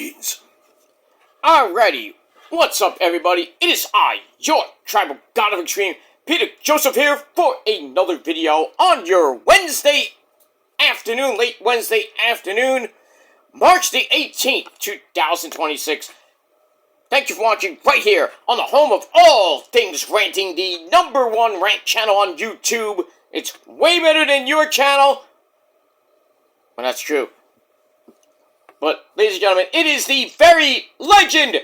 means. Alrighty, what's up everybody? It is I, your Tribal God of Extreme, Peter Joseph here for another video on your Wednesday afternoon, late Wednesday afternoon, March the 18th, 2026. Thank you for watching right here on the home of all things ranting, the #1 rant channel on YouTube. It's way better than your channel. Well, that's true. But, ladies and gentlemen, it is the very legend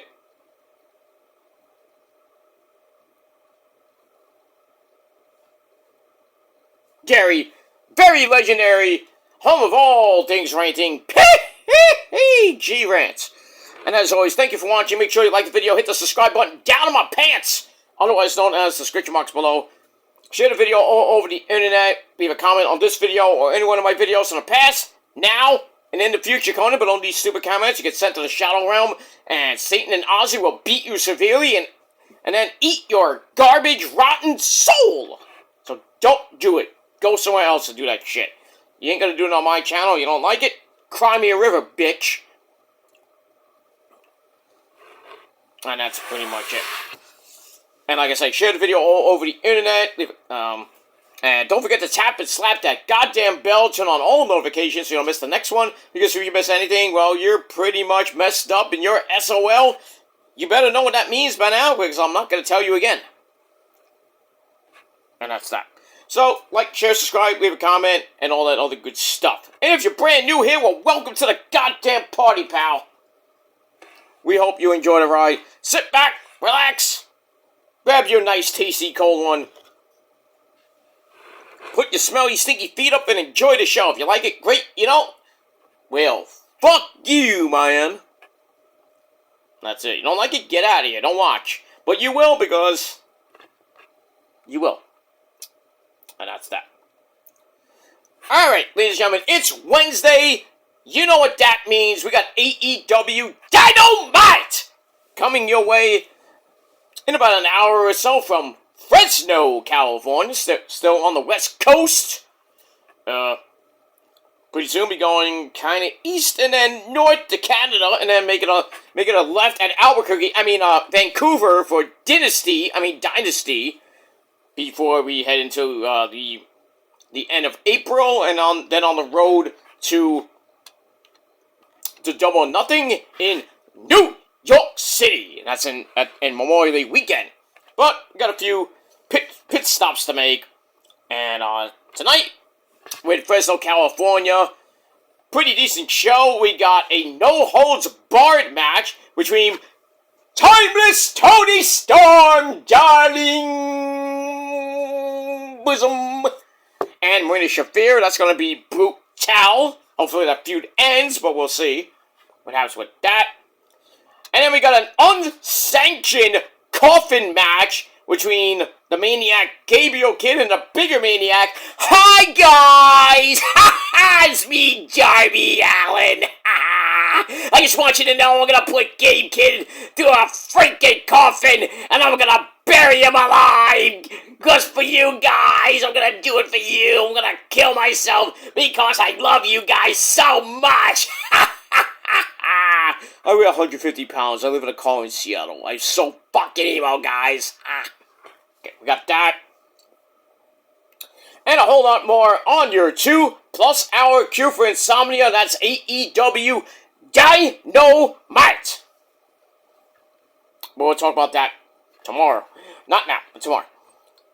Gary, very legendary, home of all things ranting, G-Rants. And as always, thank you for watching. Make sure you like the video, hit the subscribe button down in my pants, otherwise known as the description marks below. Share the video all over the internet. Leave a comment on this video or any one of my videos in the past, now, and in the future, Conan, but on these stupid comments, you get sent to the Shadow Realm, and Satan and Ozzy will beat you severely, and then eat your garbage, rotten soul. So don't do it. Go somewhere else to do that shit. You ain't gonna do it on my channel. You don't like it? Cry me a river, bitch. And that's pretty much it. And like I said, share the video all over the internet. And don't forget to tap and slap that goddamn bell. Turn on all notifications so you don't miss the next one. Because if you miss anything, well, you're pretty much messed up and you're SOL. You better know what that means by now, because I'm not going to tell you again. And that's that. So, like, share, subscribe, leave a comment, and all that other good stuff. And if you're brand new here, well, welcome to the goddamn party, pal. We hope you enjoy the ride. Sit back, relax, grab your nice, tasty, cold one. Put your smelly, stinky feet up and enjoy the show. If you like it, great. You know, well, fuck you, man. That's it. You don't like it? Get out of here. Don't watch. But you will, because you will. And that's that. Alright, ladies and gentlemen, it's Wednesday. You know what that means. We got AEW Dynamite coming your way in about an hour or so from Fresno, California. Still on the West Coast. Pretty soon be going kind of east and then north to Canada, and then making a left at Albuquerque. Vancouver for Dynasty. Before we head into the end of April, and then on the road to Double or Nothing in New York City. That's in Memorial Day weekend. But we got a few pit stops to make. And tonight, we're in Fresno, California. Pretty decent show. We got a no-holds-barred match between Timeless Tony Storm, Darling Bosom, and Marina Shafir. That's going to be brutal. Hopefully that feud ends, but we'll see what happens with that. And then we got an unsanctioned coffin match between the Maniac Gabriel Kidd and the bigger Maniac. Hi, guys! It's me, Darby Allin. I just want you to know I'm going to put Gabe Kidd through a freaking coffin, and I'm going to bury him alive. Just for you guys, I'm going to do it for you. I'm going to kill myself because I love you guys so much. I weigh 150 pounds. I live in a car in Seattle. I'm so fucking emo, guys. Okay, we got that. And a whole lot more on your 2+ hour cure for insomnia. That's AEW Dynamite. But we'll talk about that tomorrow. Not now, but tomorrow.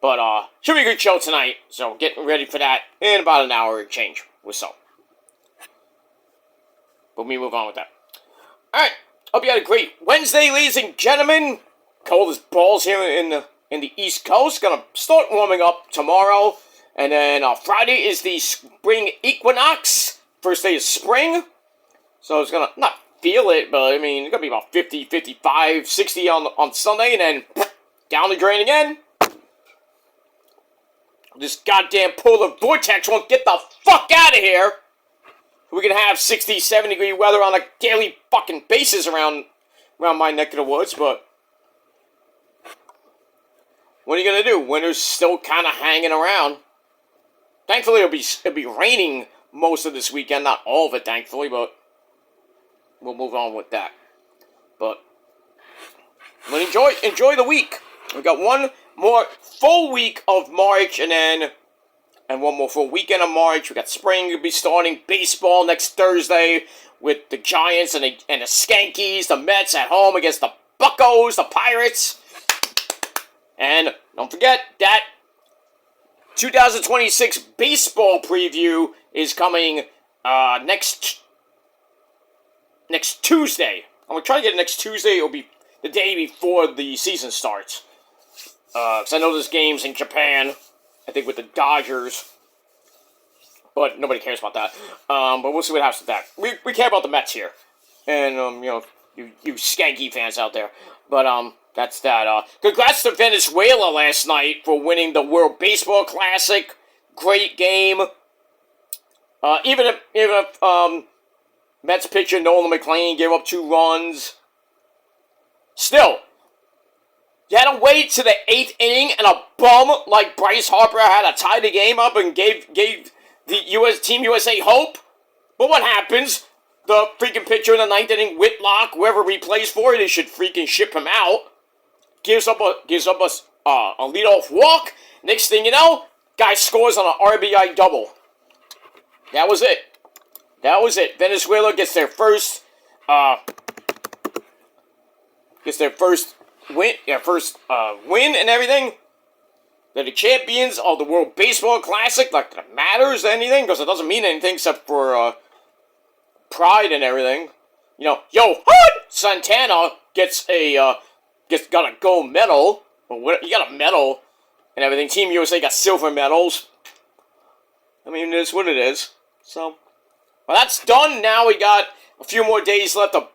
But, should be a good show tonight. So, getting ready for that in about an hour and change or so. But we move on with that. Alright, hope you had a great Wednesday, ladies and gentlemen. Cold as balls here in the East Coast. Gonna start warming up tomorrow. And then Friday is the spring equinox. First day of spring. So it's gonna not feel it, but I mean, it's gonna be about 50, 55, 60 on Sunday, and then down the drain again. This goddamn polar vortex won't get the fuck out of here. We can have 60, 70 degree weather on a daily fucking basis around my neck of the woods, but what are you gonna do? Winter's still kind of hanging around. Thankfully, it'll be raining most of this weekend. Not all of it, thankfully, but we'll move on with that. But enjoy the week. We got one more full week of March, and one more full weekend of March. We got spring. We'll be starting baseball next Thursday with the Giants and the Skankies, the Mets at home against the Buccos, the Pirates. And don't forget that 2026 baseball preview is coming next Tuesday. I'm going to try to get it next Tuesday. It'll be the day before the season starts. Because I know there's games in Japan, I think with the Dodgers. But nobody cares about that. But we'll see what happens with that. We care about the Mets here. And, you skanky fans out there. But, that's that. Congrats to Venezuela last night for winning the World Baseball Classic. Great game. Even if Mets pitcher Nolan McLean gave up 2 runs. Still, you had to wait to the 8th inning and a bum like Bryce Harper had to tie the game up and gave the Team USA hope. But what happens? The freaking pitcher in the 9th inning, Whitlock, whoever he plays for, they should freaking ship him out. Gives up a leadoff walk. Next thing you know, guy scores on an RBI double. That was it. Venezuela gets their first win and everything. They're the champions of the World Baseball Classic. Like, that matters anything, because it doesn't mean anything except for pride and everything. Johan Santana got a gold medal. He got a medal and everything. Team USA got silver medals. I mean, it is what it is. So, well, that's done. Now we got a few more days left of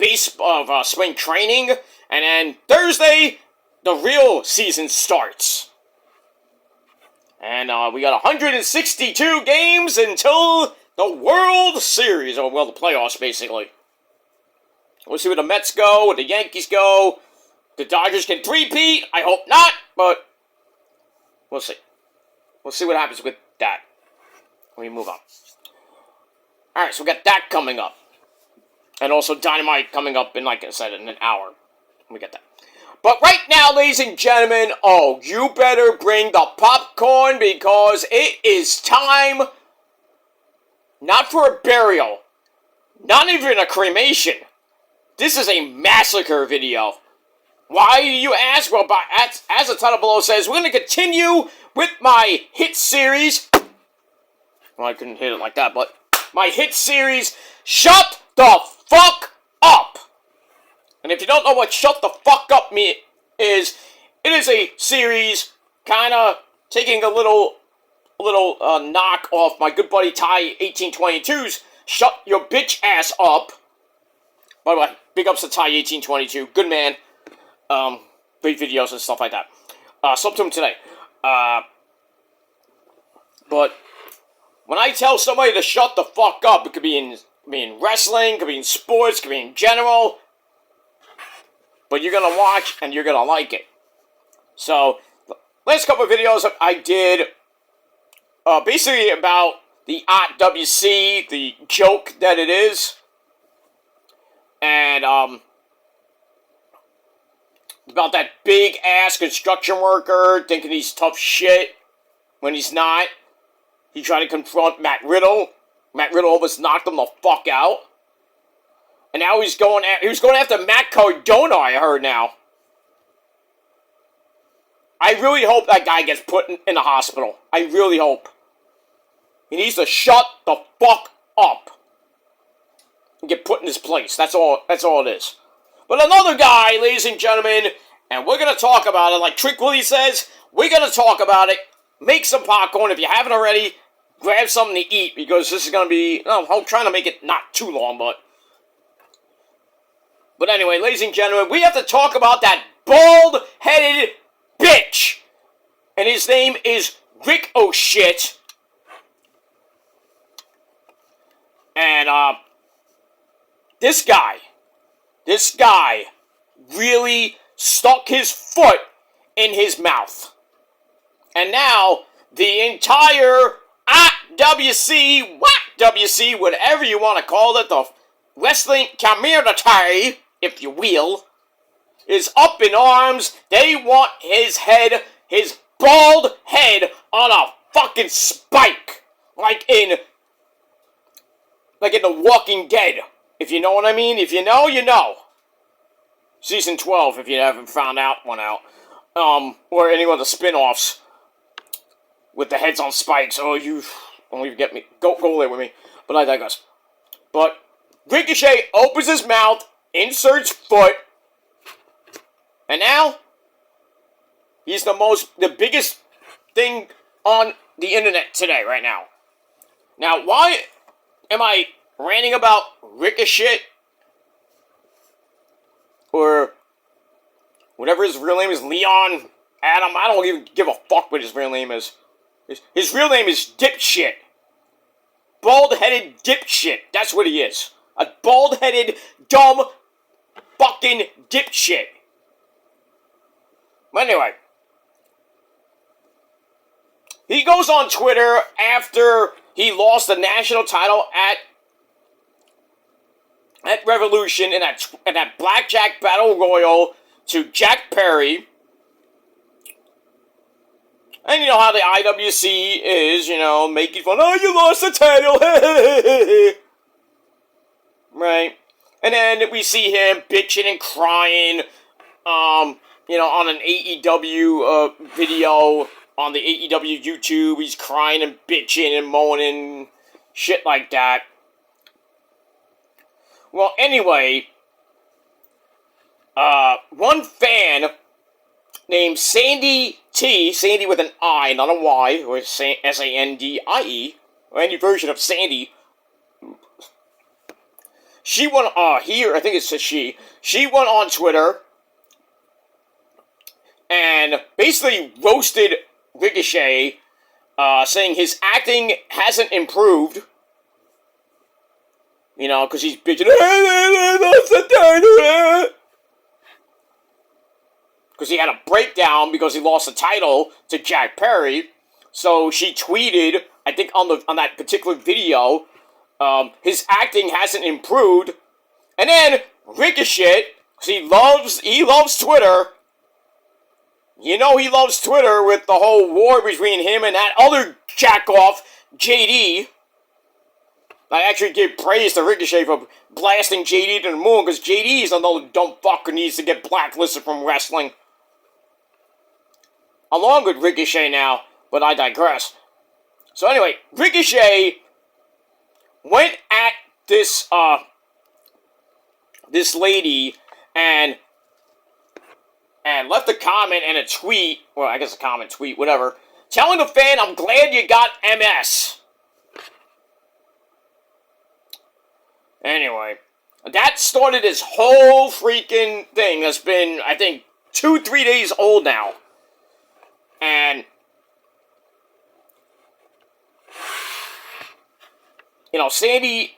spring training. And then Thursday, the real season starts. And we got 162 games until the World Series. Or, well, the playoffs, basically. We'll see where the Mets go, where the Yankees go. The Dodgers can three-peat. I hope not, but we'll see. We'll see what happens with that. Let me move on. Alright, so we got that coming up. And also Dynamite coming up in, like I said, in an hour. We get that. But right now, ladies and gentlemen, you better bring the popcorn because it is time, not for a burial, not even a cremation. This is a massacre video. Why, you ask? Well, as the title below says, we're going to continue with my hit series. Well, I couldn't hit it like that, but my hit series, Shut the Fuck Up. And if you don't know what Shut the Fuck Up is, it is a series kind of taking a little knock off my good buddy Ty 1822's Shut Your Bitch Ass Up. By the way, big ups to Ty 1822. Good man. Great videos and stuff like that. Sub to him today. But when I tell somebody to shut the fuck up, it could be in wrestling, could be in sports, could be in general. But you're gonna watch and you're gonna like it. So, last couple of videos I did, basically about the WC, the joke that it is. And, about that big-ass construction worker thinking he's tough shit when he's not. He tried to confront Matt Riddle. Matt Riddle almost knocked him the fuck out. And now he was going after Matt Cardona, I heard now. I really hope that guy gets put in the hospital. I really hope. He needs to shut the fuck up. And get put in his place. That's all it is. But another guy, ladies and gentlemen, and we're going to talk about it, like Trick Willie says, we're going to talk about it. Make some popcorn. If you haven't already, grab something to eat, because this is going to be, I'm trying to make it not too long, But anyway, ladies and gentlemen, we have to talk about that bald-headed bitch. And his name is Ricochet. And, this guy really stuck his foot in his mouth. And now, the entire WC, whatever you want to call it, the wrestling community, if you will, is up in arms. They want his head, his bald head, on a fucking spike. Like in The Walking Dead. If you know what I mean. If you know, you know. Season 12, if you haven't found one out. Or any of the spin-offs with the heads on spikes. Oh, you don't even get me. Go there with me. But I digress. But Ricochet opens his mouth, inserts foot, and now he's the biggest thing on the internet today, right now. Now, why am I ranting about Ricochet? Or whatever his real name is, Leon Adam. I don't even give a fuck what his real name is. His real name is Dipshit. Bald-headed dipshit. That's what he is. A bald-headed, dumb, fucking dipshit. But anyway. He goes on Twitter after he lost the national title at Revolution in that Blackjack Battle Royal to Jack Perry. And you know how the IWC is, making fun. Oh, you lost the title. Right. And then we see him bitching and crying, on an AEW video on the AEW YouTube. He's crying and bitching and moaning, shit like that. Well, anyway, one fan named Sandy T, Sandy with an I, not a Y, or S-A-N-D-I-E, or any version of Sandy. She went, I think it's a she. She went on Twitter and basically roasted Ricochet, saying his acting hasn't improved. Because he's bitching. Because he had a breakdown because he lost the title to Jack Perry. So she tweeted, I think on that particular video, his acting hasn't improved. And then Ricochet, because he loves Twitter. He loves Twitter with the whole war between him and that other jackoff, JD. I actually give praise to Ricochet for blasting JD to the moon, because JD is another dumb fucker who needs to get blacklisted from wrestling. Along with Ricochet now, but I digress. So anyway, Ricochet went at this lady and left a comment and a tweet, well, I guess a comment, tweet, whatever, telling the fan, I'm glad you got MS. Anyway, that started this whole freaking thing that's been, I think, 2-3 days old now. And, Sandy's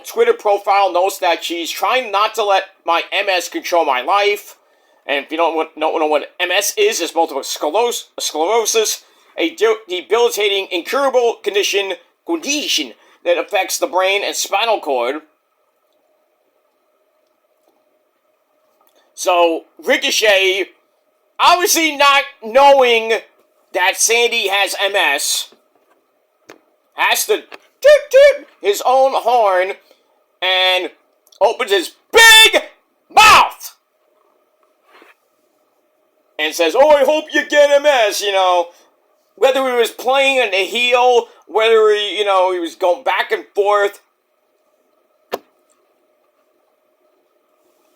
Twitter profile notes that she's trying not to let my MS control my life. And if you don't know what MS is multiple sclerosis, a debilitating, incurable condition that affects the brain and spinal cord. So, Ricochet, obviously not knowing that Sandy has MS, has to toot his own horn and opens his big mouth and says, oh, I hope you get MS, Whether he was playing in the heel, whether he was going back and forth.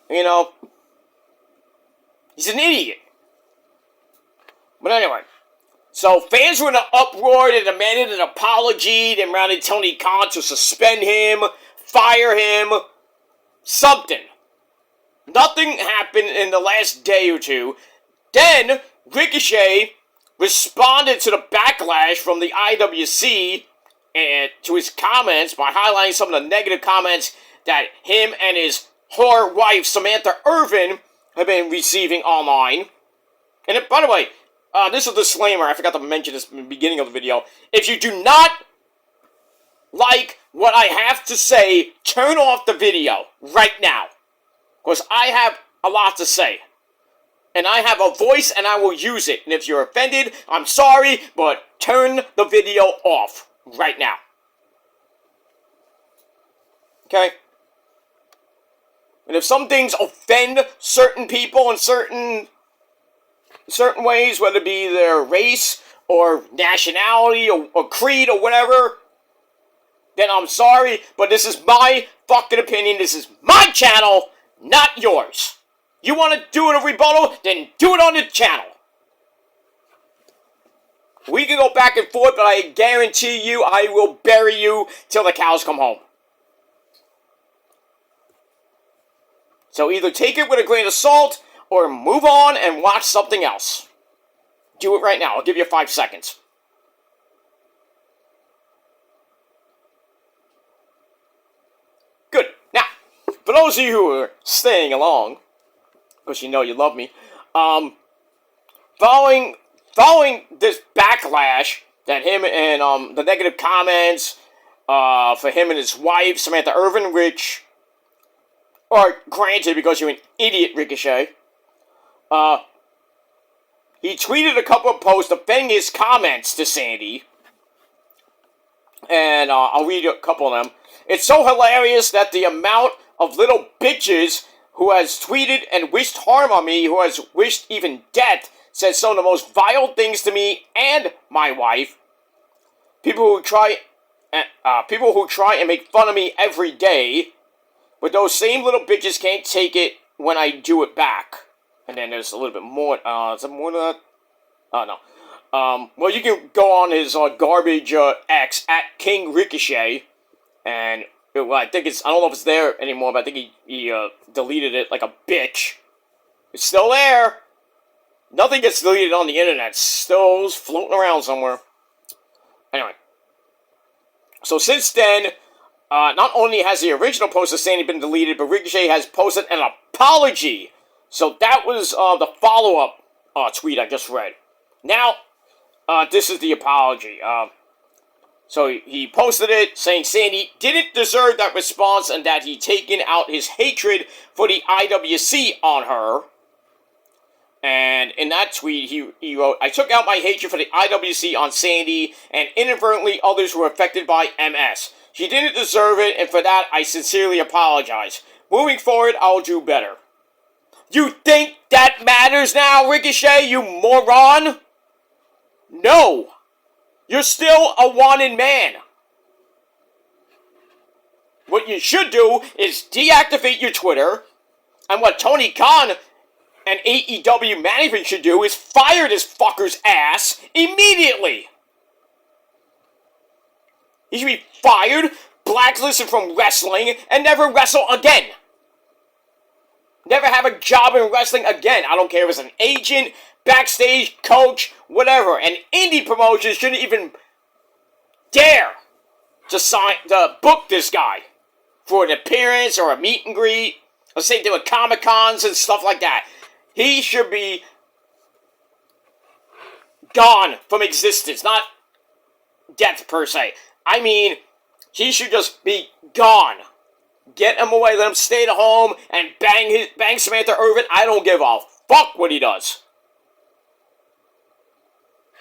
He's an idiot. But anyway, so fans were in an uproar. They demanded an apology. They demanded Tony Khan to suspend him, fire him, something. Nothing happened in the last day or two. Then Ricochet responded to the backlash from the IWC and to his comments by highlighting some of the negative comments that him and his whore wife, Samantha Irvin, have been receiving online. And by the way, this is a disclaimer, I forgot to mention this in the beginning of the video. If you do not like what I have to say, turn off the video right now. Because I have a lot to say. And I have a voice and I will use it. And if you're offended, I'm sorry, but turn the video off right now. Okay? And if some things offend certain people in certain ways, whether it be their race or nationality or creed or whatever, then I'm sorry, but this is my fucking opinion. This is my channel, not yours. You want to do a rebuttal, then do it on the channel. We can go back and forth, but I guarantee you I will bury you till the cows come home. So either take it with a grain of salt, or move on and watch something else. Do it right now. I'll give you 5 seconds. Good. Now, for those of you who are staying along, because you know you love me, following this backlash that him and the negative comments for him and his wife, Samantha Irvin, which are granted because you're an idiot, Ricochet, he tweeted a couple of posts defending his comments to Sandy, and I'll read a couple of them. It's so hilarious that the amount of little bitches who has tweeted and wished harm on me, who has wished even death, said some of the most vile things to me and my wife. People who try and make fun of me every day, but those same little bitches can't take it when I do it back. And then there's a little bit more. Is there more than that? Oh, no. Well, you can go on his garbage X at King Ricochet, and well, I think I don't know if it's there anymore, but I think he deleted it like a bitch. It's still there. Nothing gets deleted on the internet. It's still floating around somewhere. Anyway. So since then, not only has the original post of Sandy been deleted, but Ricochet has posted an apology. So that was the follow-up tweet I just read. Now, this is the apology. So he posted it saying Sandy didn't deserve that response and that he'd taken out his hatred for the IWC on her. And in that tweet, he wrote, I took out my hatred for the IWC on Sandy and inadvertently others were affected by MS. She didn't deserve it, and for that, I sincerely apologize. Moving forward, I'll do better. You think that matters now, Ricochet, you moron? No. You're still a wanted man. What you should do is deactivate your Twitter, and what Tony Khan and AEW management should do is fire this fucker's ass immediately. He should be fired, blacklisted from wrestling, and never wrestle again. Never have a job in wrestling again. I don't care if it's an agent, backstage, coach, whatever. And indie promotions shouldn't even dare to book this guy for an appearance or a meet and greet. The same thing with Comic-Cons and stuff like that. He should be gone from existence, not death per se. I mean, he should just be gone. Get him away, let him stay at home and bang Samantha Irvin. I don't give a fuck what he does.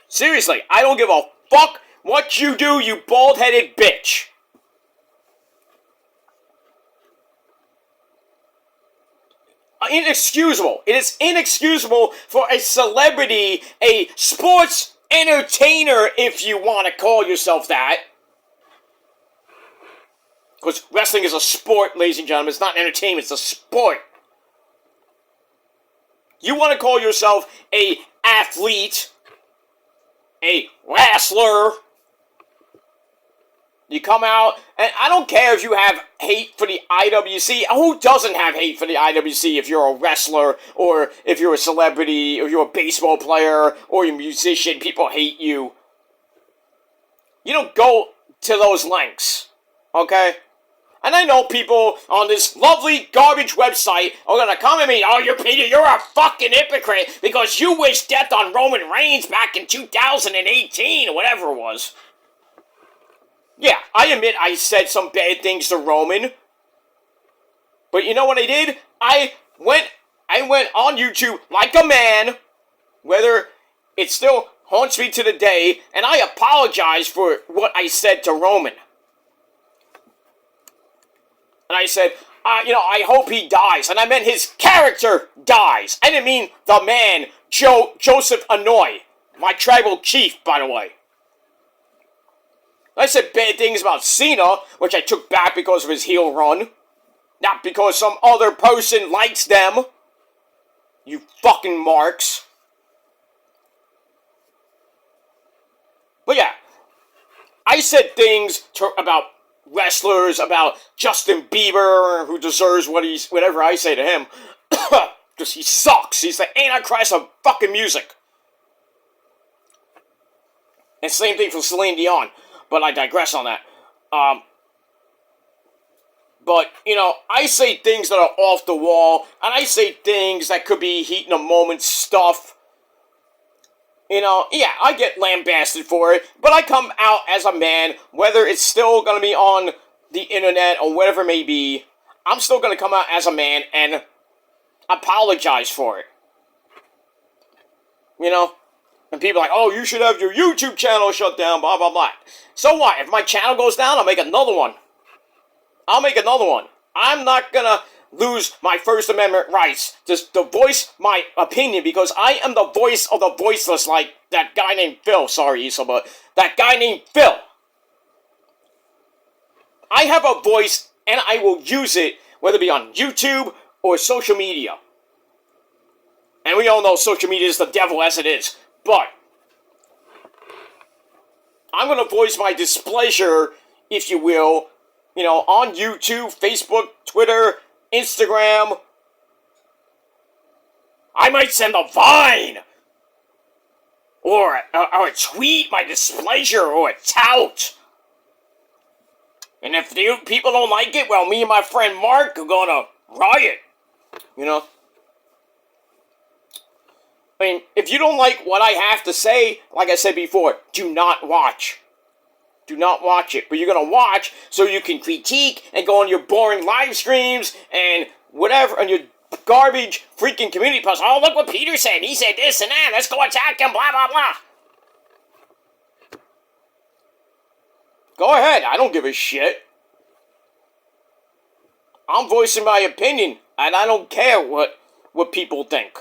Seriously, I don't give a fuck what you do, you bald-headed bitch. Inexcusable. It is inexcusable for a celebrity, a sports entertainer, if you want to call yourself that. Because wrestling is a sport, ladies and gentlemen. It's not entertainment, it's a sport. You want to call yourself a athlete, a wrestler. You come out, and I don't care if you have hate for the IWC. Who doesn't have hate for the IWC if you're a wrestler, or if you're a celebrity, or you're a baseball player, or you're a musician? People hate you. You don't go to those lengths, okay? And I know people on this lovely garbage website are gonna come at me, oh, Peter, you're a fucking hypocrite because you wish death on Roman Reigns back in 2018, or whatever it was. Yeah, I admit I said some bad things to Roman. But you know what I did? I went on YouTube like a man, whether it still haunts me to the day, and I apologize for what I said to Roman. And I said, I hope he dies. And I meant his character dies. I didn't mean the man, Joseph Anoy, my tribal chief, by the way. I said bad things about Cena, which I took back because of his heel run. Not because some other person likes them. You fucking marks. But yeah, I said things about wrestlers, about Justin Bieber, who deserves whatever I say to him. Because he sucks. He's the Antichrist of fucking music. And same thing for Celine Dion. But I digress on that. But, I say things that are off the wall, and I say things that could be heat in a moment stuff. Yeah, I get lambasted for it, but I come out as a man, whether it's still going to be on the internet or whatever it may be, I'm still going to come out as a man and apologize for it. And people are like, oh, you should have your YouTube channel shut down, blah, blah, blah. So what? If my channel goes down, I'll make another one. I'm not going to lose my First Amendment rights to voice my opinion because I am the voice of the voiceless, like that guy named Phil. Sorry, Issa, but that guy named Phil. I have a voice, and I will use it, whether it be on YouTube or social media. And we all know social media is the devil as it is. But I'm going to voice my displeasure, if you will, on YouTube, Facebook, Twitter, Instagram. I might send a Vine. Or a tweet my displeasure, or a tout. And if people don't like it, well, me and my friend Mark are gonna riot. I mean, if you don't like what I have to say, like I said before, do not watch. Do not watch it. But you're going to watch so you can critique and go on your boring live streams and whatever, on your garbage freaking community posts. Oh, look what Peter said. He said this and that. Let's go attack him, blah, blah, blah. Go ahead. I don't give a shit. I'm voicing my opinion, and I don't care what people think.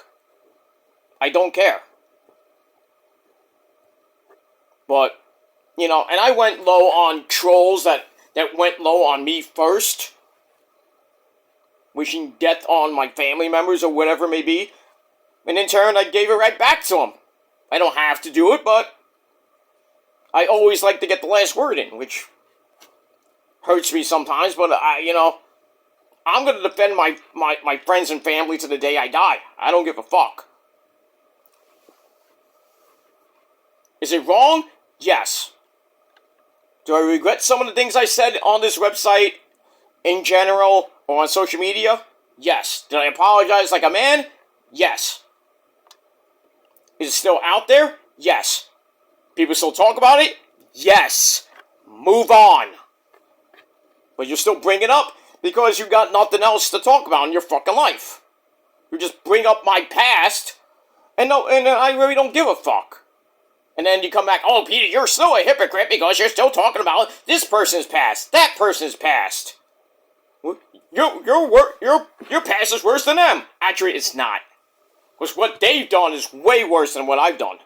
I don't care. But, and I went low on trolls that went low on me first. Wishing death on my family members or whatever it may be. And in turn, I gave it right back to them. I don't have to do it, but I always like to get the last word in, which hurts me sometimes, but I'm going to defend my friends and family to the day I die. I don't give a fuck. Is it wrong? Yes. Do I regret some of the things I said on this website in general or on social media? Yes. Did I apologize like a man? Yes. Is it still out there? Yes. People still talk about it? Yes. Move on. But you still bring it up because you got nothing else to talk about in your fucking life. You just bring up my past, and I really don't give a fuck. And then you come back, oh, Peter, you're still a hypocrite because you're still talking about this person's past, that person's past. Your past is worse than them. Actually, it's not. Because what they've done is way worse than what I've done.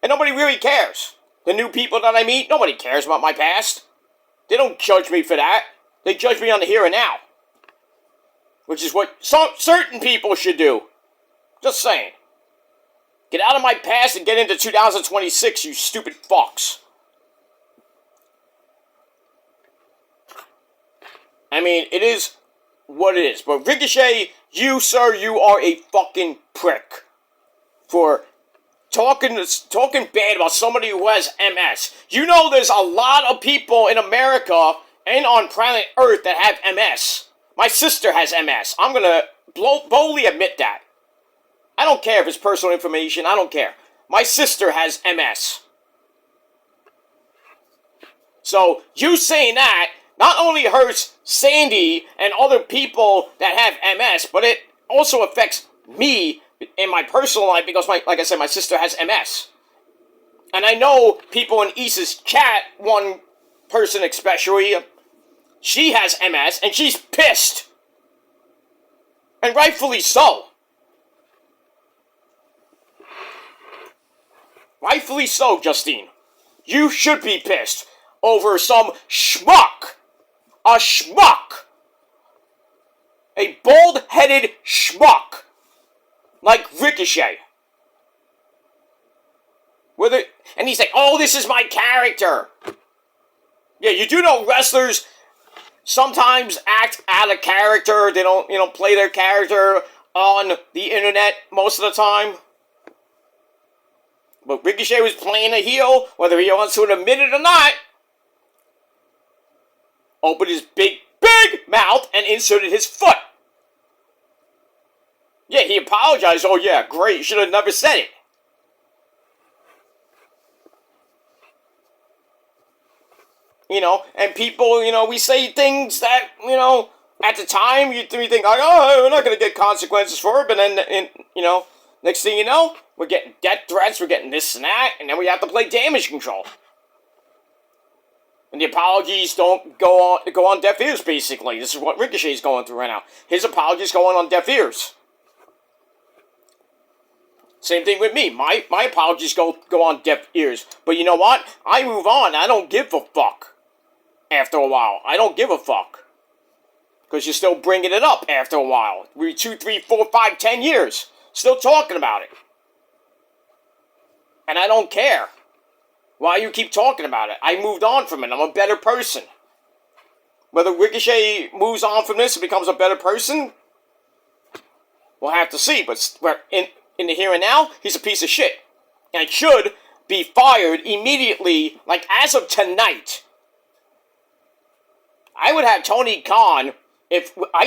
And nobody really cares. The new people that I meet, nobody cares about my past. They don't judge me for that. They judge me on the here and now. Which is what certain people should do. Just saying. Get out of my past and get into 2026, you stupid fucks. I mean, it is what it is. But Ricochet, you, sir, you are a fucking prick. For talking bad about somebody who has MS. You know there's a lot of people in America and on planet Earth that have MS. My sister has MS. I'm going to boldly admit that. I don't care if it's personal information. I don't care. My sister has MS. So you saying that not only hurts Sandy and other people that have MS, but it also affects me in my personal life because, like I said, my sister has MS. And I know people in Issa's chat, one person especially, she has MS and she's pissed. And rightfully so. Rightfully so, Justine. You should be pissed over some schmuck. A schmuck. A bald-headed schmuck. Like Ricochet. And he's like, oh, this is my character. Yeah, you do know wrestlers sometimes act out of character. They don't, play their character on the internet most of the time. But Ricochet was playing a heel, whether he wants to admit it or not. Opened his big mouth and inserted his foot. Yeah, he apologized. Oh, yeah, great. You should have never said it. And people, we say things that, at the time, we think, like, oh, we're not going to get consequences for it. But then, next thing you know, we're getting death threats, we're getting this and that, and then we have to play damage control. And the apologies don't go on deaf ears, basically. This is what Ricochet's going through right now. His apologies going on deaf ears. Same thing with me. My apologies go on deaf ears. But you know what? I move on. I don't give a fuck. After a while. I don't give a fuck. Because you're still bringing it up after a while. We're 2, 3, 4, 5, 10 years. Still talking about it. And I don't care. Why you keep talking about it? I moved on from it. I'm a better person. Whether Ricochet moves on from this and becomes a better person, we'll have to see. But in the here and now, he's a piece of shit. And should be fired immediately, like as of tonight. I would have Tony Khan, if I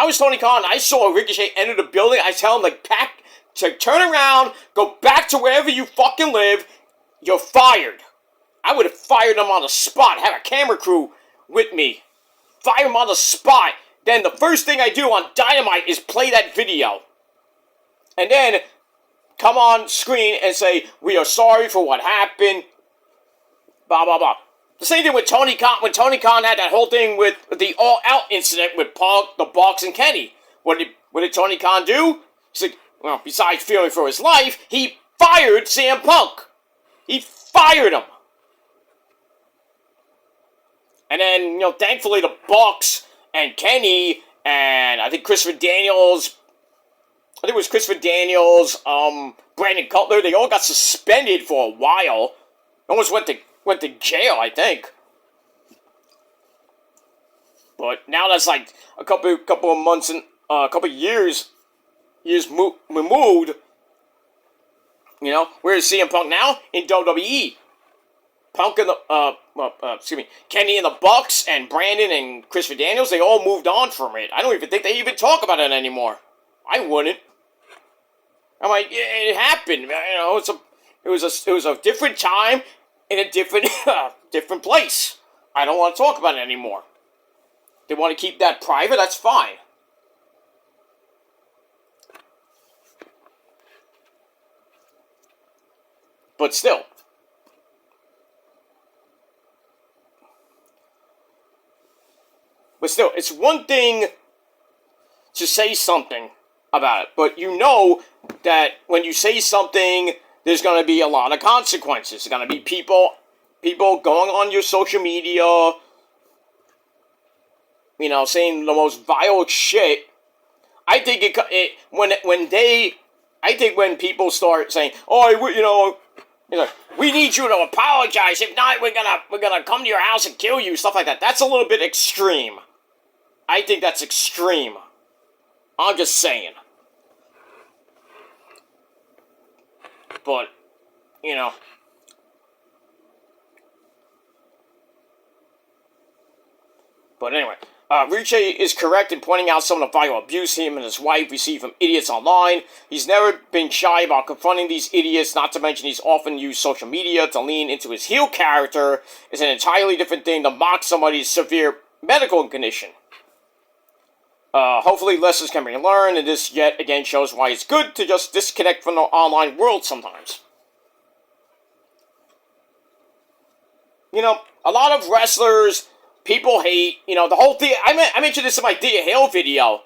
was Tony Khan, I saw Ricochet enter the building, I tell him to turn around, go back to wherever you fucking live, you're fired. I would have fired him on the spot, have a camera crew with me, fire him on the spot. Then the first thing I do on Dynamite is play that video. And then come on screen and say, we are sorry for what happened, blah, blah, blah. The same thing with Tony Khan, when Tony Khan had that whole thing with the all-out incident with Punk, the Bucks, and Kenny. What did Tony Khan do? He's like, well, besides fearing for his life, he fired CM Punk. He fired him. And then, thankfully the Bucks and Kenny and I think Christopher Daniels, Brandon Cutler, they all got suspended for a while. Almost went to jail, I think. But now that's like a couple of months and a couple of years removed. Where's CM Punk now? In WWE. Punk and Kenny and the Bucks and Brandon and Christopher Daniels, they all moved on from it. I don't even think they even talk about it anymore. I wouldn't. I'm like, it happened. It was a different time in a different place. I don't want to talk about it anymore. They want to keep that private, that's fine. But still. It's one thing to say something about it, but you know that when you say something, there's going to be a lot of consequences. There's going to be people going on your social media, saying the most vile shit. I think when people start saying, "Oh, we need you to apologize. If not, we're gonna come to your house and kill you," stuff like that. That's a little bit extreme. I think that's extreme. I'm just saying. But, But anyway, Ricochet is correct in pointing out some of the violent abuse him and his wife receive from idiots online. He's never been shy about confronting these idiots, not to mention he's often used social media to lean into his heel character. It's an entirely different thing to mock somebody's severe medical condition. Hopefully lessons can be learned, and this yet again shows why it's good to just disconnect from the online world sometimes. You know, a lot of wrestlers... people hate, you know, the whole thing. I mentioned this in my Thea Hale video.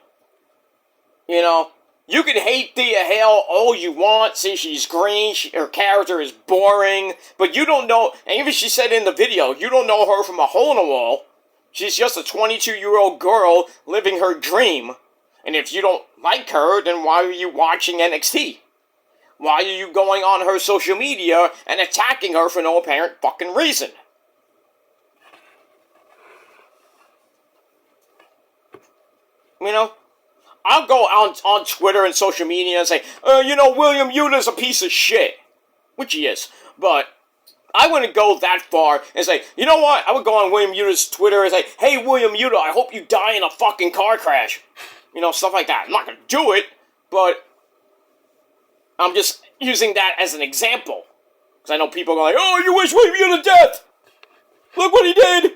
You know, you can hate Thea Hale all you want, say she's green, her character is boring, but you don't know, and even she said in the video, you don't know her from a hole in the wall. She's just a 22-year-old girl living her dream. And if you don't like her, then why are you watching NXT? Why are you going on her social media and attacking her for no apparent fucking reason? You know, I'll go on Twitter and social media and say, you know, William Uta's a piece of shit. Which he is. But I wouldn't go that far and say, you know what? I would go on William Uta's Twitter and say, hey, William Uta, I hope you die in a fucking car crash. You know, stuff like that. I'm not going to do it, but I'm just using that as an example. Because I know people are like, oh, you wish William Uta death. Look what he did.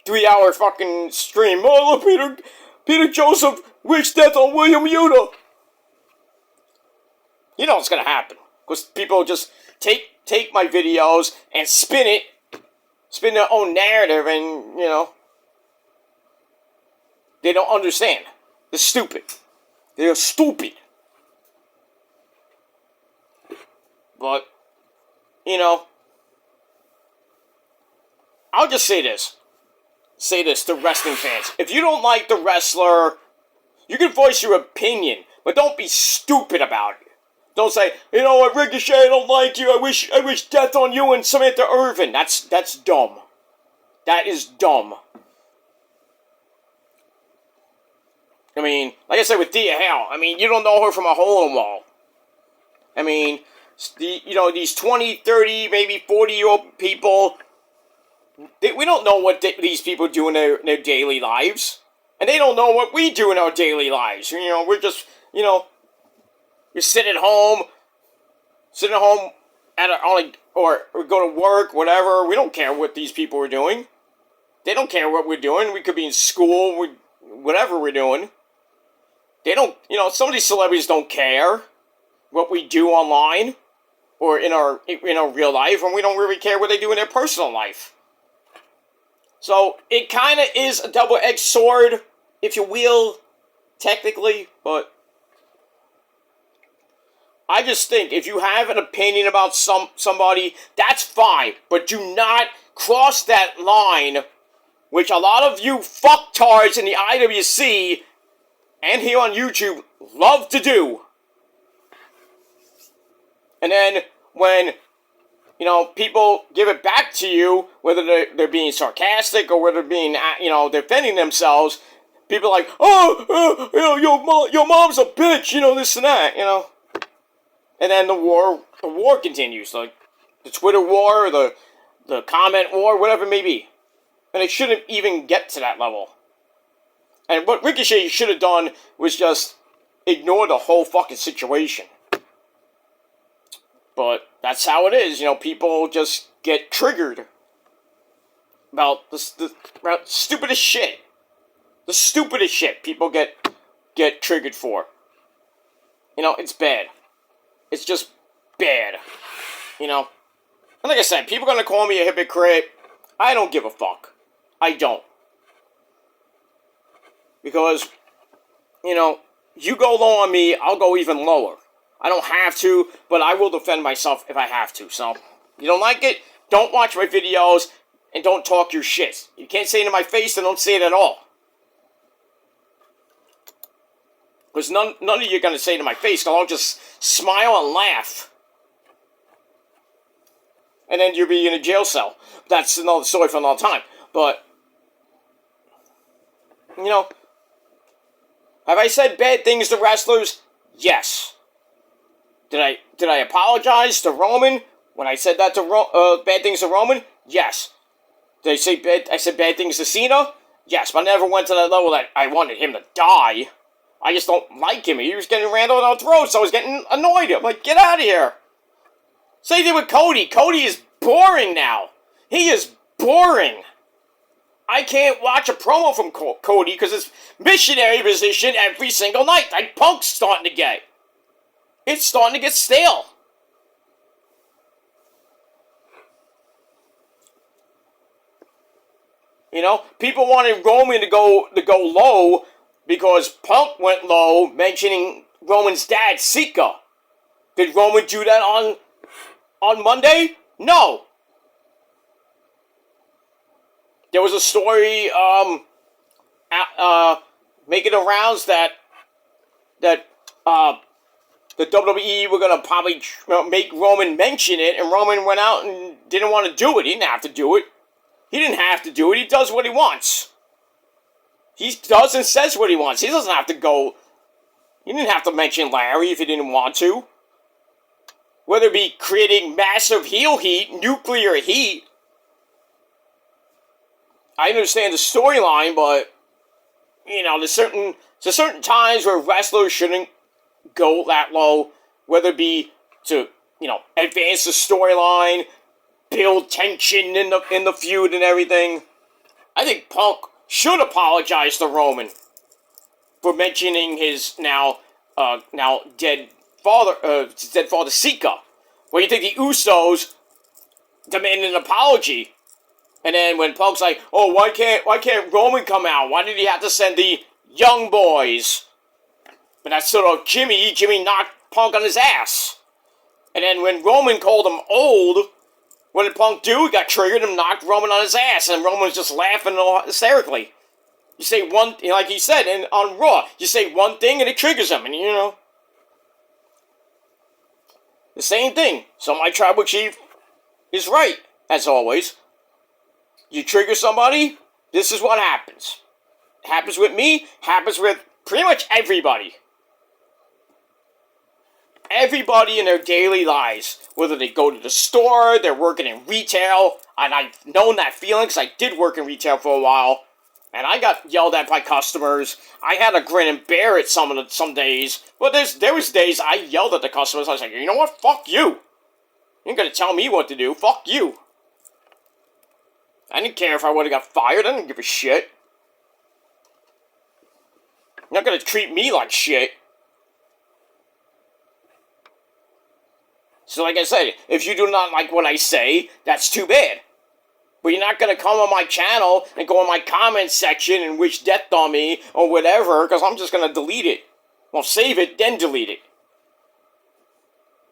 3-hour fucking stream. Oh, look, Peter Joseph wished death on William Uta. You know what's gonna happen. Because people just take my videos and spin their own narrative, and, you know, they don't understand. They're stupid. They're stupid. But, you know, I'll just say this to wrestling fans. If you don't like the wrestler, you can voice your opinion, but don't be stupid about it. Don't say, you know what, Ricochet, I don't like you. I wish death on you and Samantha Irvin. That's dumb. That is dumb. I mean, like I said with Thea Hale, I mean, you don't know her from a hole in the wall. I mean, these 20, 30, maybe 40-year-old people, we don't know what these people do in their daily lives. And they don't know what we do in our daily lives. You know, we're just, you know, you sit at home or go to work, whatever. We don't care what these people are doing. They don't care what we're doing. We could be in school, whatever we're doing. They don't, you know, some of these celebrities don't care what we do online or in our real life, and we don't really care what they do in their personal life. So, it kind of is a double-edged sword, if you will, technically, but I just think if you have an opinion about somebody, that's fine, but do not cross that line, which a lot of you fucktards in the IWC and here on YouTube love to do. And then when, you know, people give it back to you, whether they're being sarcastic or whether they're being, you know, defending themselves, people are like, oh, you know, your mom's a bitch, you know, this and that, you know. And then the war continues, like the Twitter war, or the comment war, whatever it may be. And it shouldn't even get to that level. And what Ricochet should have done was just ignore the whole fucking situation. But that's how it is, you know, people just get triggered about about stupidest shit. The stupidest shit people get triggered for. You know, it's bad. It's just bad. You know? And like I said, people are gonna call me a hypocrite. I don't give a fuck. I don't. Because, you know, you go low on me, I'll go even lower. I don't have to, but I will defend myself if I have to. So, you don't like it? Don't watch my videos and don't talk your shit. You can't say it in my face, then don't say it at all. Because none of you are going to say it in my face, because I'll just smile and laugh. And then you'll be in a jail cell. That's another story for another time. But, you know, have I said bad things to wrestlers? Yes. Did I apologize to Roman when I said that to bad things to Roman? Yes. Did I say I said bad things to Cena? Yes, but I never went to that level that I wanted him to die. I just don't like him. He was getting rammed on our throats, so I was getting annoyed. I'm like, get out of here. Same thing with Cody. Cody is boring now. He is boring. I can't watch a promo from Cody because it's missionary position every single night. Like Punk's starting to get. It's starting to get stale. You know, people wanted Roman to go low because Punk went low, mentioning Roman's dad, Sika. Did Roman do that on Monday? No. There was a story making the rounds that the WWE were gonna probably make Roman mention it, and Roman went out and didn't want to do it. He didn't have to do it. He didn't have to do it. He does what he wants. He does and says what he wants. He doesn't have to go. He didn't have to mention Larry if he didn't want to. Whether it be creating massive heel heat, nuclear heat. I understand the storyline, but you know, there's certain times where wrestlers shouldn't go that low. Whether it be to, you know, advance the storyline, build tension in the feud and everything. I think Punk should apologize to Roman for mentioning his now dead father Sika. Well, you think the Usos demanded an apology, and then when Punk's like, "Oh, why can't Roman come out? Why did he have to send the young boys?" But that's sort of Jimmy knocked Punk on his ass, and then when Roman called him old. What did Punk do? He got triggered and knocked Roman on his ass, and Roman was just laughing hysterically. You say one, like he said, and on Raw, you say one thing and it triggers him, and you know. The same thing. So my tribal chief is right, as always. You trigger somebody, this is what happens. It happens with me, happens with pretty much everybody. Everybody in their daily lives, whether they go to the store, they're working in retail, and I've known that feeling because I did work in retail for a while, and I got yelled at by customers. I had to grin and bear it some days, but there was days I yelled at the customers. I was like, you know what? Fuck you. You ain't gonna tell me what to do. Fuck you. I didn't care if I would have got fired. I didn't give a shit. You're not gonna treat me like shit. So like I said, if you do not like what I say, that's too bad. But you're not going to come on my channel and go in my comments section and wish death on me or whatever, because I'm just going to delete it. Well, save it, then delete it.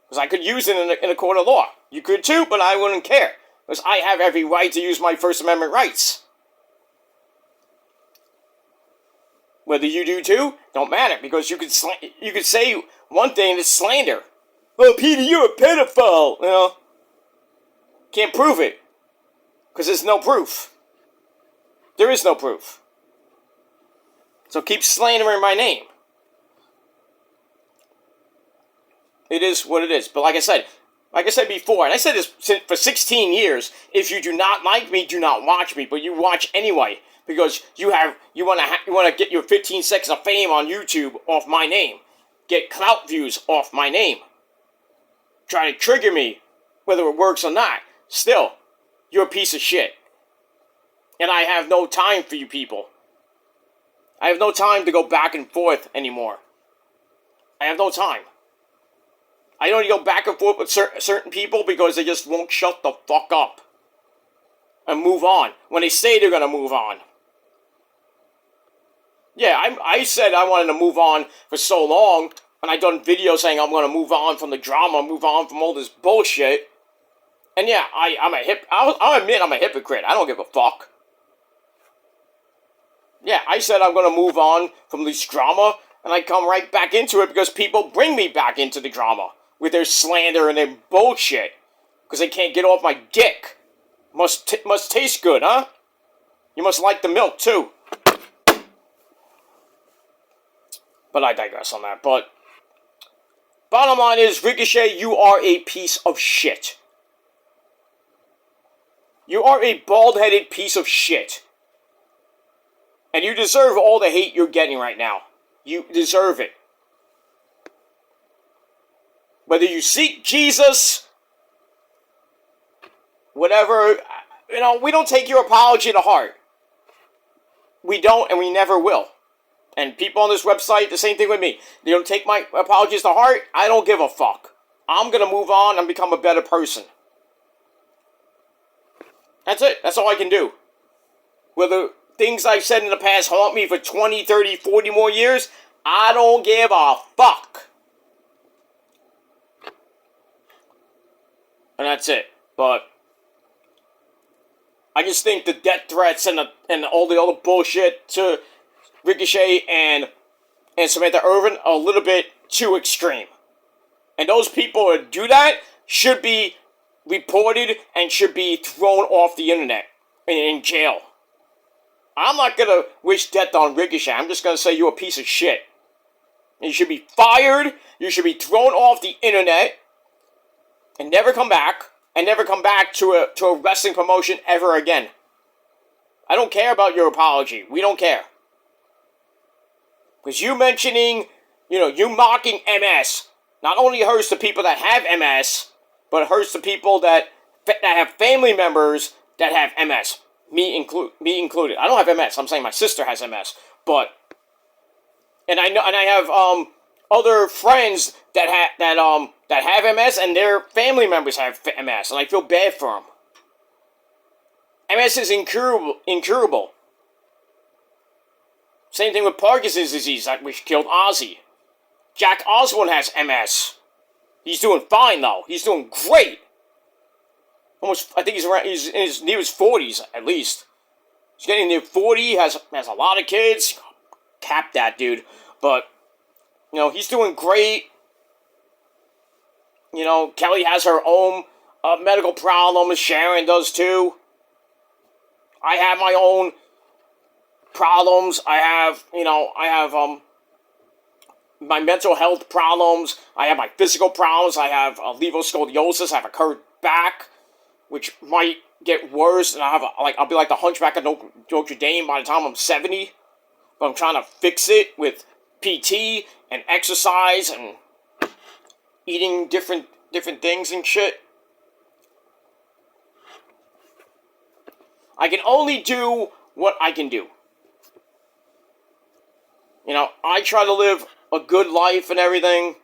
Because I could use it in a court of law. You could too, but I wouldn't care. Because I have every right to use my First Amendment rights. Whether you do too, don't matter, because you could say one thing that's slander. Oh, Peter, you're a pedophile. You know, can't prove it. Because there's no proof. There is no proof. So keep slandering my name. It is what it is. But like I said before, and I said this for 16 years, if you do not like me, do not watch me. But you watch anyway. Because you want to get your 15 seconds of fame on YouTube off my name. Get clout views off my name. Try to trigger me, whether it works or not. Still, you're a piece of shit. And I have no time for you people. I have no time to go back and forth anymore. I have no time. I only go back and forth with certain people because they just won't shut the fuck up. And move on. When they say they're going to move on. Yeah, I said I wanted to move on for so long. And I done videos saying I'm going to move on from the drama, move on from all this bullshit. And yeah, I'll admit I'm a hypocrite. I don't give a fuck. Yeah, I said I'm going to move on from this drama, and I come right back into it because people bring me back into the drama with their slander and their bullshit. Because they can't get off my dick. Must taste good, huh? You must like the milk, too. But I digress on that. But bottom line is, Ricochet, you are a piece of shit. You are a bald-headed piece of shit. And you deserve all the hate you're getting right now. You deserve it. Whether you seek Jesus, whatever, we don't take your apology to heart. We don't, and we never will. And people on this website, the same thing with me. They don't take my apologies to heart. I don't give a fuck. I'm going to move on and become a better person. That's it. That's all I can do. Whether things I've said in the past haunt me for 20, 30, 40 more years, I don't give a fuck. And that's it. But I just think the death threats and all the other bullshit to Ricochet and Samantha Irvin are a little bit too extreme. And those people that do that should be reported and should be thrown off the internet in jail. I'm not going to wish death on Ricochet. I'm just going to say you're a piece of shit. You should be fired. You should be thrown off the internet and never come back. And never come back to a wrestling promotion ever again. I don't care about your apology. We don't care. Because you mentioning, you mocking MS, not only hurts the people that have MS, but it hurts the people that have family members that have MS. Me included. I don't have MS. I'm saying my sister has MS. And I have other friends that have MS and their family members have MS, and I feel bad for them. MS is incurable. Same thing with Parkinson's disease, which killed Ozzy. Jack Osborne has MS. He's doing fine though. He's doing great. I think he's near his 40s at least. He's getting near 40. Has a lot of kids. Cap that dude, but he's doing great. Kelly has her own medical problems. Sharon does too. I have my own problems. I have my mental health problems. I have my physical problems. I have levoscoliosis. I have a curved back, which might get worse. And I'll be like the Hunchback of Notre Dame by the time I'm 70. But I'm trying to fix it with PT and exercise and eating different things and shit. I can only do what I can do. I try to live a good life and everything,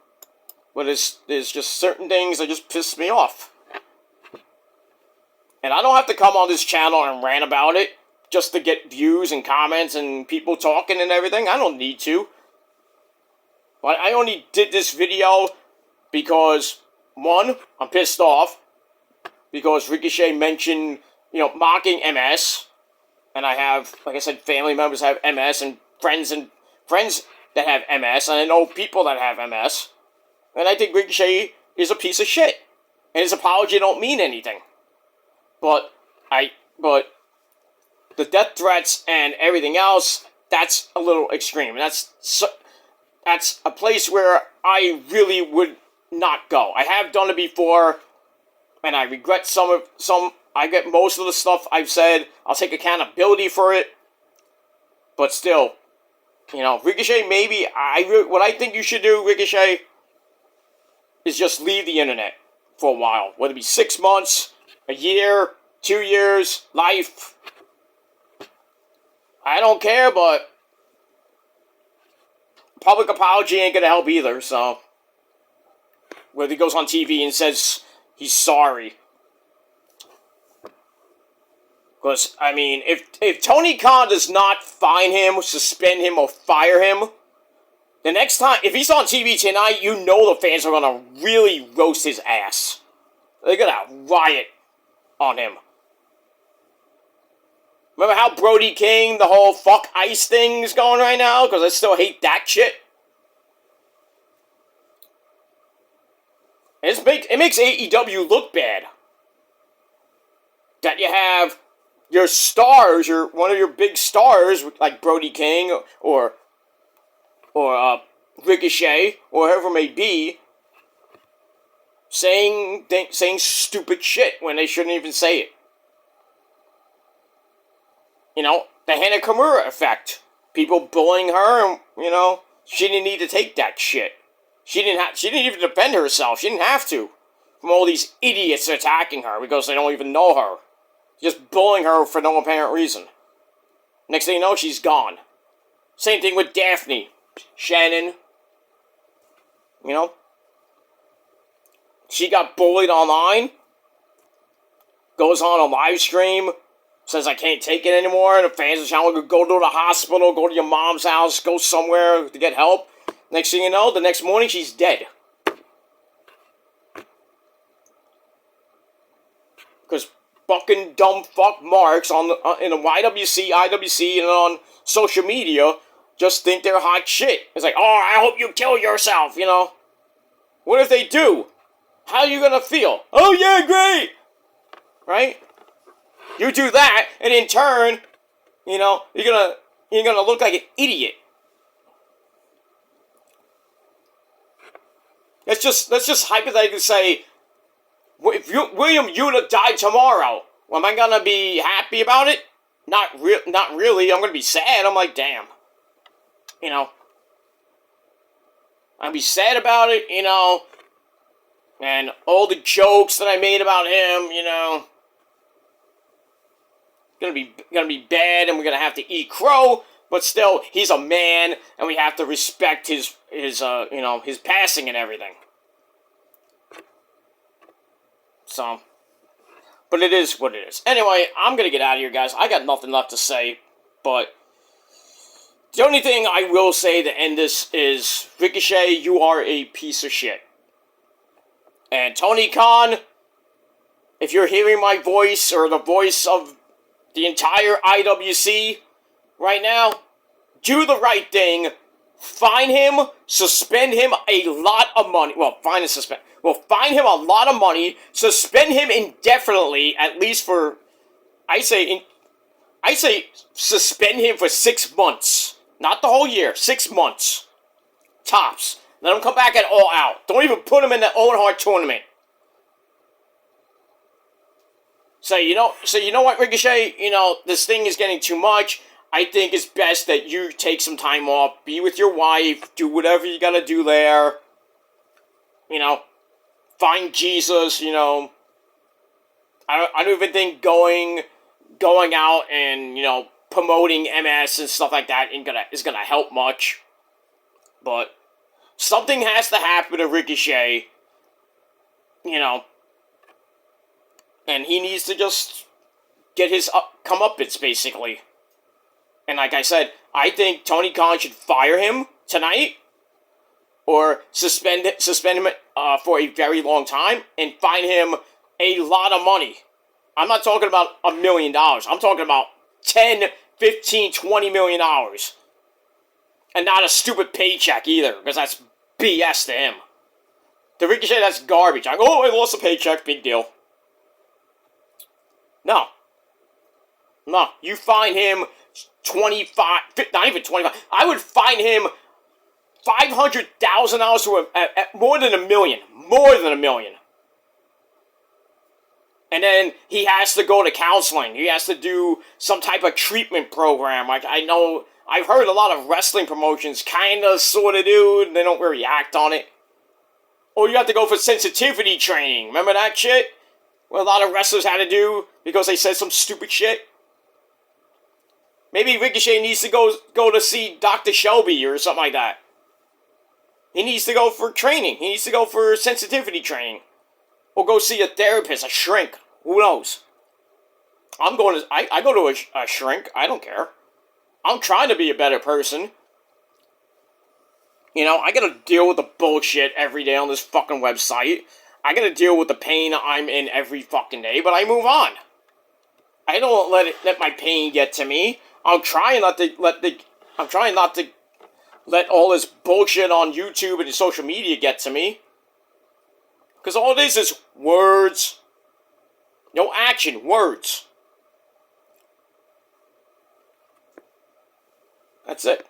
but there's just certain things that just piss me off. And I don't have to come on this channel and rant about it just to get views and comments and people talking and everything. I don't need to. But I only did this video because, one, I'm pissed off because Ricochet mentioned, mocking MS. And I have, like I said, family members have MS and friends that have MS. And I know people that have MS. And I think Ricochet is a piece of shit. And his apology don't mean anything. But the death threats and everything else, that's a little extreme. And that's a place where I really would not go. I have done it before, and I regret I get most of the stuff I've said. I'll take accountability for it. But still, Ricochet, maybe, what I think you should do, Ricochet, is just leave the internet for a while. Whether it be 6 months, a year, 2 years, life. I don't care, but public apology ain't gonna help either, so. Whether he goes on TV and says he's sorry. Because, if Tony Khan does not fine him, suspend him, or fire him, the next time, if he's on TV tonight, the fans are gonna really roast his ass. They're gonna riot on him. Remember how Brody King, the whole fuck ice thing is going right now? Because I still hate that shit. It makes AEW look bad. That you have your stars, one of your big stars, like Brody King or Ricochet, or whoever it may be, saying stupid shit when they shouldn't even say it. The Hana Kimura effect. People bullying her, and, she didn't need to take that shit. She didn't even defend herself. She didn't have to. From all these idiots attacking her because they don't even know her. Just bullying her for no apparent reason. Next thing you know, she's gone. Same thing with Daphne. Shannon. She got bullied online. Goes on a live stream. Says, I can't take it anymore. The fans are telling her to go to the hospital. Go to your mom's house. Go somewhere to get help. Next thing you know, the next morning, she's dead. Because fucking dumb fuck marks in the YWC, IWC, and on social media just think they're hot shit. It's like, oh, I hope you kill yourself, What if they do? How are you gonna feel? Oh yeah, great! Right? You do that, and in turn, you're gonna look like an idiot. Let's just hypothetically say, if William Yuta died tomorrow, am I gonna be happy about it? Not really. I'm gonna be sad. I'm like, damn. I'd be sad about it, and all the jokes that I made about him, gonna be bad, and we're gonna have to eat crow. But still, he's a man, and we have to respect his passing and everything. So, but it is what it is. Anyway, I'm gonna get out of here, guys. I got nothing left to say, but the only thing I will say to end this is, Ricochet, you are a piece of shit. And Tony Khan, if you're hearing my voice, or the voice of the entire IWC right now, do the right thing. Fine him, suspend him a lot of money. Well, fine him a lot of money, suspend him indefinitely, at least for, I say suspend him for 6 months. Not the whole year, 6 months. Tops. Let him come back at All Out. Don't even put him in the Owen Hart tournament. So you know what, Ricochet? This thing is getting too much. I think it's best that you take some time off, be with your wife, do whatever you gotta do there. Find Jesus, I don't even think going out and, promoting MS and stuff like that is gonna help much. But something has to happen to Ricochet, and he needs to just get his comeuppance, basically. And like I said, I think Tony Khan should fire him tonight, or suspend him for a very long time, and fine him a lot of money. I'm not talking about $1 million. I'm talking about 10, 15, $20 million. And not a stupid paycheck either, because that's BS to him. To Ricochet, that's garbage. I lost a paycheck, big deal. No, you fine him 25, not even 25. I would fine him $500,000 to more than $1 million. More than $1 million. And then he has to go to counseling. He has to do some type of treatment program. Like, I've heard a lot of wrestling promotions kind of sort of do, and they don't really act on it. Or you have to go for sensitivity training. Remember that shit? What a lot of wrestlers had to do because they said some stupid shit. Maybe Ricochet needs to go to see Dr. Shelby or something like that. He needs to go for training. He needs to go for sensitivity training. Or go see a therapist, a shrink. Who knows? I go to a shrink. I don't care. I'm trying to be a better person. I gotta deal with the bullshit every day on this fucking website. I gotta deal with the pain I'm in every fucking day, but I move on. I don't let my pain get to me. I'm trying not to let all this bullshit on YouTube and social media get to me. Because all it is words. No action, words. That's it.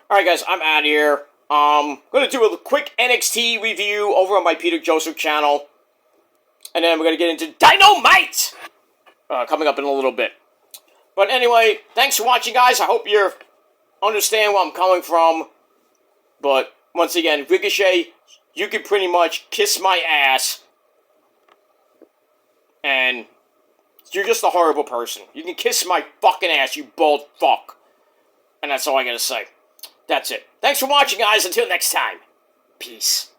Alright guys, I'm out of here. I'm going to do a quick NXT review over on my Peter Joseph channel. And then we're going to get into Dynamite! Coming up in a little bit. But anyway, thanks for watching, guys. I hope you understand where I'm coming from. But once again, Ricochet, you can pretty much kiss my ass. And you're just a horrible person. You can kiss my fucking ass, you bald fuck. And that's all I gotta say. That's it. Thanks for watching, guys. Until next time. Peace.